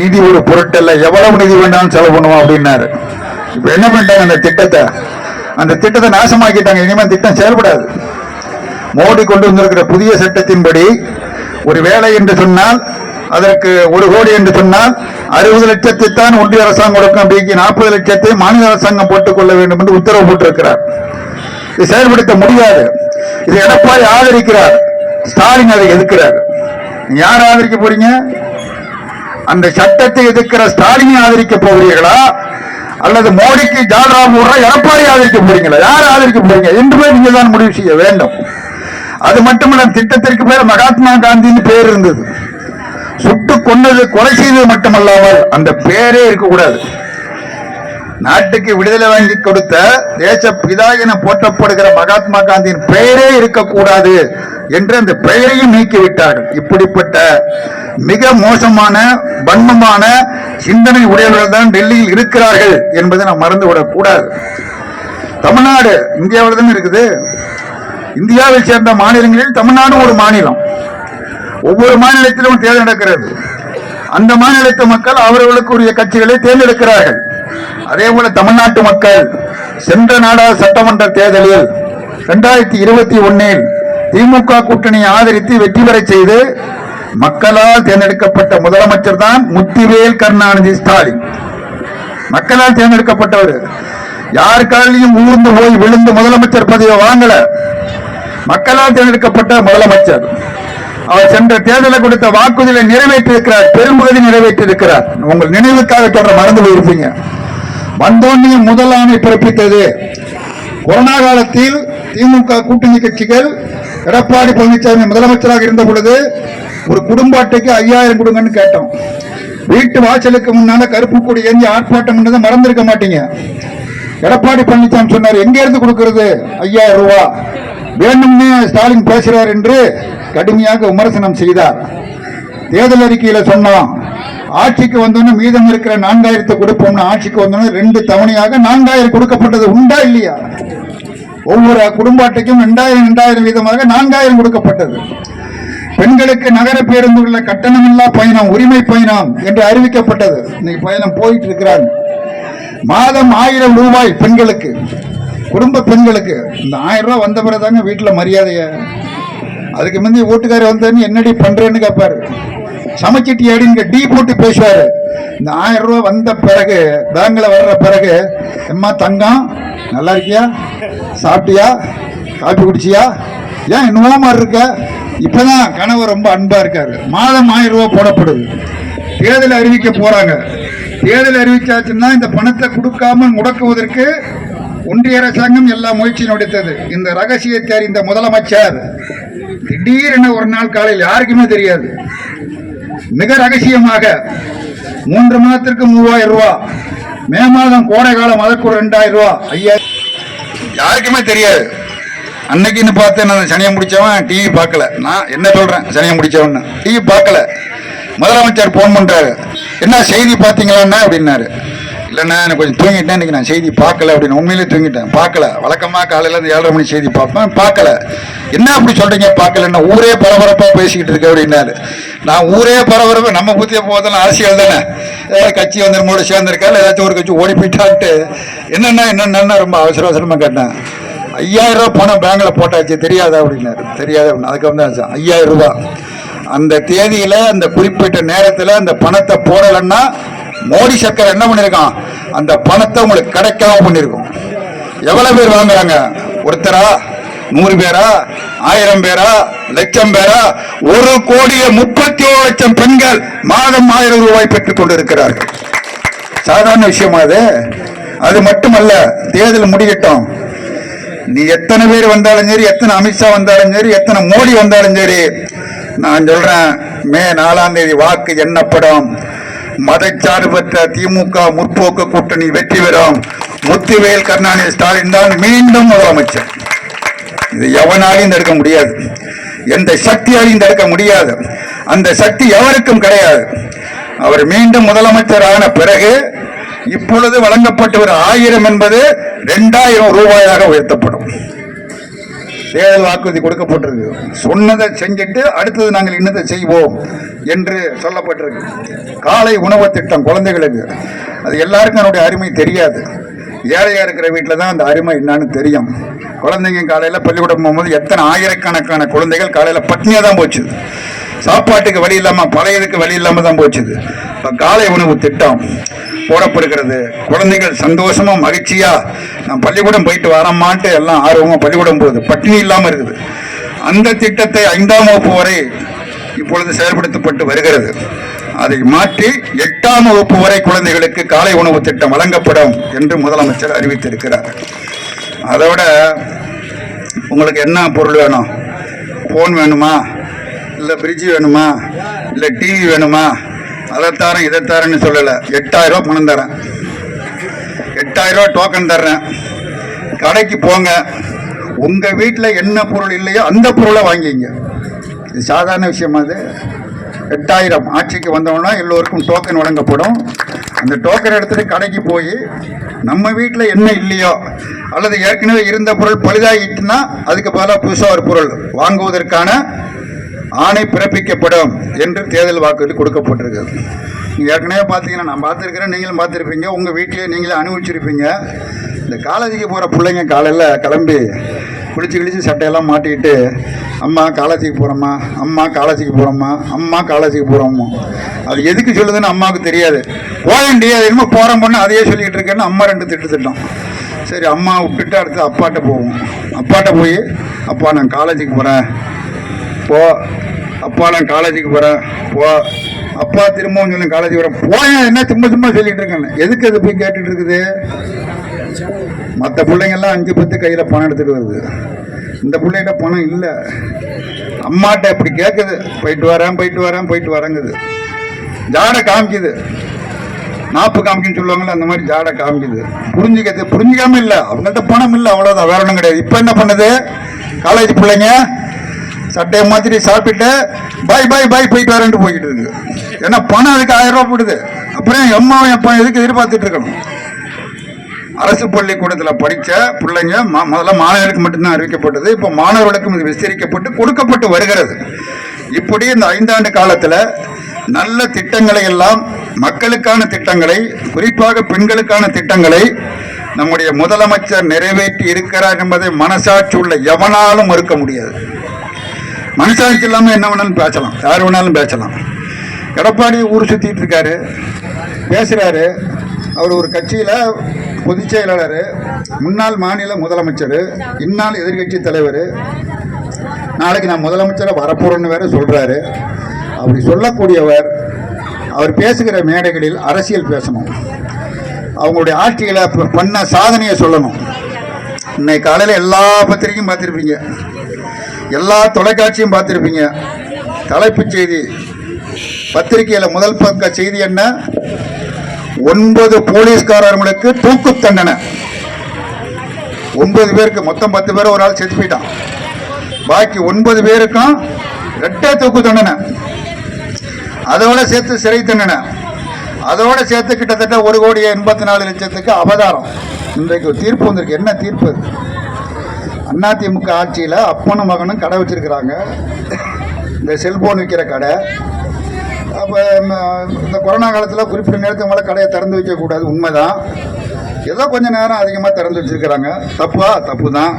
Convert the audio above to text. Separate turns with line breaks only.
நிதி ஒரு பொருட்டல்ல, எவ்வளவு நிதி வேண்டாலும் செலவு பண்ணுவோம் அப்படின்னாரு. இப்ப என்ன பண்ணிட்டாங்க, அந்த திட்டத்தை நாசமாக்கிட்டாங்க. இனிமேல் திட்டம் செயல்படாது. மோடி கொண்டு வந்திருக்கிற புதிய சட்டத்தின்படி ஒரு வேலை என்று சொன்னால் அதற்கு 1 கோடி என்று சொன்னால் 60 லட்சத்தை தான் ஒன்றிய அரசாங்கம் கொடுக்கும், அப்படிக்கு 40 லட்சத்தை மாநில அரசாங்கம் போட்டுக் கொள்ள வேண்டும் என்று உத்தரவு போட்டிருக்கிறார். இதை செயல்படுத்த முடியாது. இதை எடப்பாடி ஆதரிக்கிறார், ஸ்டாலின் அதை எதிர்க்கிறார். யார் ஆதரிக்க போறீங்க? அந்த சட்டத்தை எதிர்க்கிற ஸ்டாலினை ஆதரிக்க போகிறீர்களா, அல்லது மோடிக்கு ஜால்ரா போடுற எடப்பாடி ஆதரிக்க போறீங்களா? யார் ஆதரிக்க போறீங்க என்று நீங்க தான் முடிவு செய்ய வேண்டும். அது மட்டுமல்ல, திட்டத்திற்கு பேர் மகாத்மா காந்தின்னு பேர் இருந்தது. சுட்டு கொண்டது, கொலை செய்தது மட்டுமல்லாமல் அந்த பேரே இருக்கக்கூடாது. நாட்டுக்கு விடுதலை வாங்கி கொடுத்த தேச பிதா என போற்றப்படுகிற மகாத்மா காந்தியின் பெயரே இருக்கக்கூடாது என்று அந்த பெயரையும் நீக்கிவிட்டார்கள். இப்படிப்பட்ட மிக மோசமான வன்மமான சிந்தனை உடையவர்கள் தான் டெல்லியில் இருக்கிறார்கள் என்பதை நாம் மறந்துவிடக் கூடாது. தமிழ்நாடு இந்தியாவில் தான் இருக்குது. இந்தியாவை சேர்ந்த மாநிலங்களில் தமிழ்நாடு ஒரு மாநிலம். ஒவ்வொரு மாநிலத்திலும் தேர்தல் நடக்கிறது. அந்த மாநிலத்து மக்கள் அவர்களுக்கு உரிய கட்சிகளை தேர்ந்தெடுக்கிறார்கள். அதே போல தமிழ்நாட்டு மக்கள் சென்ற நாடாளுமன்ற சட்டமன்ற தேர்தலில் 2021 திமுக கூட்டணியை ஆதரித்து வெற்றி பெற செய்து மக்களால் தேர்ந்தெடுக்கப்பட்ட முதலமைச்சர் தான் முத்துவேல் கருணாநிதி ஸ்டாலின். மக்களால் தேர்ந்தெடுக்கப்பட்டவர். யாருக்காலையும் ஊர்ந்து போய் விழுந்து முதலமைச்சர் பதவியை வாங்கல. மக்களால் தேர்ந்தெடுக்கப்பட்ட முதலமைச்சர். அவர் சென்ற தேர்தலை கொடுத்த வாக்குறுதிகளை நிறைவேற்றியிருக்கிறார், பெரும்பகுதி நிறைவேற்றியிருக்கிறார். உங்கள் நினைவுக்காக தொடர மறந்து போயிருப்பீங்க. வந்தோன்னே முதல் ஆணை பிறப்பித்தது. கொரோனா காலத்தில் திமுக கூட்டணி கட்சிகள் எடப்பாடி பழனிசாமி முதலமைச்சராக இருந்த பொழுது ஒரு குடும்ப அட்டைக்கு 5000 கொடுங்கன்னு கேட்டோம். வீட்டு வாசலுக்கு முன்னால கருப்பு கொடி ஏந்தி ஆர்ப்பாட்டம் பண்ணதை மறந்திருக்க மாட்டீங்க. எடப்பாடி பழனிசாமி சொன்னார், எங்க இருந்து கொடுக்கிறது 5000 ரூபாய் வேண்டும்னு ஸ்டாலின் பேசுறார் என்று கடுமையாக விமர்சனம் செய்தார். தேர்தல் அறிக்கையில சொன்னோம், ஆட்சிக்கு வந்தோன்னு மீதம் இருக்கிற 4000 கொடுப்போம்னு. ஆட்சிக்கு வந்தோன்னு 2 தவணையாக 4000 கொடுக்கப்பட்டது உண்டா இல்லையா? ஒவ்வொரு குடும்ப அட்டைக்கும் 2000 வீதமாக 4000 கொடுக்கப்பட்டது. பெண்களுக்கு நகர பேருந்துகளில் கட்டணமில்லா பயணம், உரிமை பயணம் என்று அறிவிக்கப்பட்டது. இன்னைக்கு பயணம் போயிட்டு இருக்கிறாங்க. மாதம் 1000 ரூபாய் பெண்களுக்கு, குடும்ப பெண்களுக்கு. இந்த 1000 ரூபாய் வந்த பிறதாங்க வீட்டில் மரியாதைய. அதுக்கு முந்தைய வீட்டுக்காரர் வந்தேன்னு என்னடி பண்றேன்னு கேட்பாரு. சமைச்சிட்டி அடிங்க டீ போட்டு பேசுவாரு. இந்த 1000 ரூபாய் வந்த பிறகு, பேங்க்ல வர்ற பிறகு, எம்மா தங்கம் நல்லா இருக்கியா, சாப்பிட்டியா, காப்பி குடிச்சியா, ஏன் இன்னும் மாதிரி இருக்க? இப்பதான் கணவர் ரொம்ப அன்பா இருக்காரு. மாதம் 1000 ரூபாய் போடப்படுது. தேர்தல் அறிவிக்க போறாங்க. தேர்தல் அறிவிச்சாச்சுன்னா இந்த பணத்தை கொடுக்காம முடக்குவதற்கு ஒன்றிய அரசாங்கம் எல்லா முயற்சியும் எடுத்தது. இந்த ரகசியத்தை அறிந்த முதலமைச்சர் திடீரென ஒரு நாள் காலையில், யாருக்குமே தெரியாது, மிக ரகசியமாக 3 மாதத்திற்கு 3000 ரூபாய், மே மாதம் கோடை காலம் அதற்கு ஒரு 2000 ரூபாய், 5000, யாருக்குமே தெரியாது. அன்னைக்குன்னு பார்த்து நான் சனியை முடிச்சவன் டிவி பார்க்கல. நான் என்ன சொல்றேன், சனியை முடிச்சவன் டிவி பார்க்கல. முதலமைச்சர் போன் பண்றாரு, என்ன செய்தி பார்த்தீங்களா அப்படின்னாரு. இல்லைண்ணா எனக்கு கொஞ்சம் தூங்கிட்டேன், இன்னைக்கு நான் செய்தி பார்க்கல அப்படின்னு. உண்மையிலே தூங்கிட்டேன், பார்க்கல. வழக்கமாக காலையில் இருந்து 7:30 மணி செய்தி பார்ப்பேன், பார்க்கல. என்ன அப்படி சொல்றீங்க பார்க்கலன்னா? ஊரே பரபரப்பாக பேசிக்கிட்டு இருக்க அப்படின்னாரு. நான் ஊரே பரபரப்பு, நம்ம புத்திய போதெல்லாம் அரசியல் தானே, கட்சி வந்து நம்மளோட சேர்ந்திருக்கா, ஏதாச்சும் ஒரு கட்சி ஓடி போயிட்டான்ட்டு என்னென்ன ரொம்ப அவசரமாக கேட்டேன். 5000 ரூபாய் பணம் பேங்க்ல போட்டாச்சு, தெரியாதா அப்படின்னாரு. தெரியாது அப்படின்னு. அதுக்கு வந்து 5000 ரூபாய் அந்த தேதியில, அந்த குறிப்பிட்ட நேரத்தில் அந்த பணத்தை போடலன்னா மோடி சர்க்கார் என்ன பண்ணிருக்கான், அந்த பணத்தை உங்களுக்கு கிடைக்காம பண்ணிருக்கும். எவ்வளவு பேர் வாங்குறாங்க? ஒருத்தரா, 100 பேரா, 1000 பேரா, லட்சம் பேரா? 1,31,00,000 பெண்கள் மாதம் 1000 ரூபாய் பெற்றுக் கொண்டிருக்கிறார்கள். சாதாரண விஷயமா அது? அது மட்டுமல்ல, தேர்தல் முடியட்டும், நீ எத்தனை பேர் வந்தாலும் சரி, எத்தனை அமித்ஷா வந்தாலும் சரி, எத்தனை மோடி வந்தாலும் சரி, நான் சொல்றேன், மே 4ஆம் தேதி வாக்கு எண்ணப்படும். மதச்சார்பற்ற திமுக முற்போக்கு கூட்டணி வெற்றி பெறும். முத்துவேல் கருணாநிதி ஸ்டாலின் தான் மீண்டும் முதலமைச்சர். இது எவனாலையும் தடுக்க முடியாது, எந்த சக்தியாலையும் தடுக்க முடியாது. அந்த சக்தி எவருக்கும் கிடையாது. அவர் மீண்டும் முதலமைச்சர் ஆன பிறகு இப்பொழுது வழங்கப்பட்டு வரும் 1000 என்பது 2000 ரூபாயாக உயர்த்தப்படும். தேர்தல் வாக்குறுதி கொடுக்கப்பட்டிருக்கு. சொன்னதை செஞ்சுட்டு அடுத்தது நாங்கள் இன்னதை செய்வோம் என்று சொல்லப்பட்டிருக்கு. காலை உணவு திட்டம் குழந்தைகளுக்கு, அது எல்லாருக்கும் அதனுடைய அருமை தெரியாது. ஏழையா இருக்கிற வீட்டில் தான் அந்த அருமை என்னன்னு தெரியும். குழந்தைங்க காலையில் பள்ளிக்கூடம் போகும்போது எத்தனை ஆயிரக்கணக்கான குழந்தைகள் காலையில் பட்னியாக தான் போச்சு. சாப்பாட்டுக்கு வழி இல்லாமல், பழையதுக்கு வழி இல்லாமல் தான் போச்சுது. இப்போ காலை உணவு திட்டம் போடப்படுகிறது. குழந்தைகள் சந்தோஷமா மகிழ்ச்சியா நான் பள்ளிக்கூடம் போயிட்டு வரமான்ட்டு எல்லாம் ஆர்வமா பள்ளிக்கூடம் போகுது, பட்டினி இல்லாமல் இருக்குது. அந்த திட்டத்தை 5ஆம் வகுப்பு வரை இப்பொழுது செயல்படுத்தப்பட்டு வருகிறது. அதை மாற்றி 8ஆம் வகுப்பு வரை குழந்தைகளுக்கு காலை உணவு திட்டம் வழங்கப்படும் என்று முதலமைச்சர் அறிவித்திருக்கிறார். அதோட உங்களுக்கு என்ன பொருள் வேணும்? போன் வேணுமா, இல்லை ஃப்ரிட்ஜ் வேணுமா, இல்லை டிவி வேணுமா, அதைத்தாரன் இதைத்தாரன்னு சொல்லலை. 8000 ரூபா பணம் தரேன், 8000 ரூபா டோக்கன் தர்றேன். கடைக்கு போங்க, உங்கள் வீட்டில் என்ன பொருள் இல்லையோ அந்த பொருளை வாங்கிங்க. இது சாதாரண விஷயமா? அது 8000 ஆட்சிக்கு வந்தோம்னா எல்லோருக்கும் டோக்கன் வழங்கப்படும். அந்த டோக்கன் எடுத்துகிட்டு கடைக்கு போய் நம்ம வீட்டில் என்ன இல்லையோ அல்லது ஏற்கனவே இருந்த பொருள் பழுதாகிட்டுனா அதுக்கு பதிலாக புதுசாக ஒரு பொருள் வாங்குவதற்கான ஆணை பிறப்பிக்கப்படும் என்று தேர்தல் வாக்குறுதி கொடுக்கப்பட்டிருக்கிறது. நீங்கள் ஏற்கனவே பார்த்தீங்கன்னா, நான் பார்த்துருக்கிறேன், நீங்களும் பார்த்துருப்பீங்க, உங்கள் வீட்டிலேயே நீங்களே அனுபவிச்சிருப்பீங்க. இந்த காலேஜுக்கு போகிற பிள்ளைங்க காலையில் கிளம்பி குளிச்சு கிழிச்சு சட்டையெல்லாம் மாட்டிக்கிட்டு, அம்மா காலேஜுக்கு போகிறோம்மா, அம்மா காலேஜுக்கு போகிறோம்மா, அம்மா காலேஜுக்கு போகிறோமோ. அது எதுக்கு சொல்லுதுன்னு அம்மாவுக்கு தெரியாது. போயண்டி அது என்னமோ போகிறோம் பொண்ணு அதையே சொல்லிகிட்டு இருக்கேன்னு அம்மா 2 திட்டம். சரி, அம்மா விட்டுட்டு அடுத்து அப்பாட்ட போவோம். அப்பாட்ட போய், அப்பா நான் காலேஜுக்கு போகிறேன் போ, அப்பா நான் காலேஜுக்கு போகிறேன் போ, அப்பா திரும்பவும் சொல்லி காலேஜுக்கு போகிறேன் போய் என்ன சும்மா சொல்லிட்டு இருக்கேன். எதுக்கு அது போய் கேட்டுட்டு இருக்குது? மற்ற பிள்ளைங்கள்லாம் 5-10 கையில் பணம் எடுத்துகிட்டு வருது, இந்த பிள்ளைகிட்ட பணம் இல்லை. அம்மாட்ட இப்படி கேட்குது, போயிட்டு வரேங்குது. ஜாடை காமிக்குது, நாப்பு காமிக்குன்னு சொல்லுவாங்கள்ல, அந்த மாதிரி ஜாடை காமிக்குது. புரிஞ்சிக்காம இல்லை, அவங்கள்ட்ட பணம் இல்லை, அவ்வளோதான், வேற ஒன்றும் கிடையாது. இப்போ என்ன பண்ணுது காலேஜ் பிள்ளைங்க? சட்டையை மாத்திரி சாப்பிட்டு பாய் போயிட்டு வரேன்ட்டு போய்கிட்டு இருக்கு. ஏன்னா பணம் அதுக்கு 1000 ரூபா போடுது. அப்புறம் அம்மாவும் எப்போ எதுக்கு எதிர்பார்த்துட்டு இருக்கணும்? அரசு பள்ளிக்கூடத்தில் படித்த பிள்ளைங்க முதல்ல மாணவர்களுக்கு மட்டும்தான் அறிவிக்கப்பட்டது. இப்போ மாணவர்களுக்கும் இது விஸ்தரிக்கப்பட்டு கொடுக்கப்பட்டு வருகிறது. இப்படி இந்த 5 ஆண்டு காலத்தில் நல்ல திட்டங்களை எல்லாம், மக்களுக்கான திட்டங்களை, குறிப்பாக பெண்களுக்கான திட்டங்களை நம்முடைய முதலமைச்சர் நிறைவேற்றி இருக்கிறார் என்பதை மனசாட்சி உள்ள எவனாலும் மறுக்க முடியாது. மனசாட்சி இல்லாமல் என்ன வேணாலும் பேசலாம், யார் வேணாலும் பேசலாம். எடப்பாடி ஊர் சுற்றிட்டு இருக்காரு, பேசுகிறாரு. அவர் ஒரு கட்சியில் பொதுச் செயலாளர், முன்னாள் மாநில முதலமைச்சர், இந்நாள் எதிர்கட்சி தலைவர். நாளைக்கு நான் முதலமைச்சரை வரப்போறேன்னு வேற சொல்கிறாரு. அப்படி சொல்லக்கூடியவர் அவர் பேசுகிற மேடைகளில் அரசியல் பேசணும், அவங்களுடைய ஆட்சியில் பண்ண சாதனையை சொல்லணும். இன்னைக்கு காலையில் எல்லா பத்திரிக்கையும் பார்த்துருப்பீங்க, எல்லா தொலைக்காட்சியும் பார்த்துருப்பீங்க. தலைப்புச் செய்தி பத்திரிகையில் முதல் பக்க செய்தி என்ன? 9 போலீஸ்காரர்களுக்கு தூக்கு தண்டனை. 9 பேருக்கு, மொத்தம் 10 பேர் ஒரு ஆள் செத்து போயிட்டான். பாக்கி 9 பேருக்கும் 2 தூக்கு தண்டனை, அதோட சேர்த்து சிறை தண்டனை, அதோட சேர்த்து கிட்டத்தட்ட 1,84,00,000 அபதாரம். இன்றைக்கு தீர்ப்பு வந்திருக்கு. என்ன தீர்ப்பு? அதிமுக ஆட்சியில் அப்பனும் மகனும் கடை வச்சிருக்கிறாங்க, இந்த செல்போன் விற்கிற கடை. அப்போ இந்த கொரோனா காலத்தில் குறிப்பிட்ட நேரத்துக்கு மேலே கடையை திறந்து வைக்கக்கூடாது, உண்மைதான். ஏதோ கொஞ்சம் நேரம் அதிகமாக திறந்து வச்சிருக்கிறாங்க. தப்பு தான்.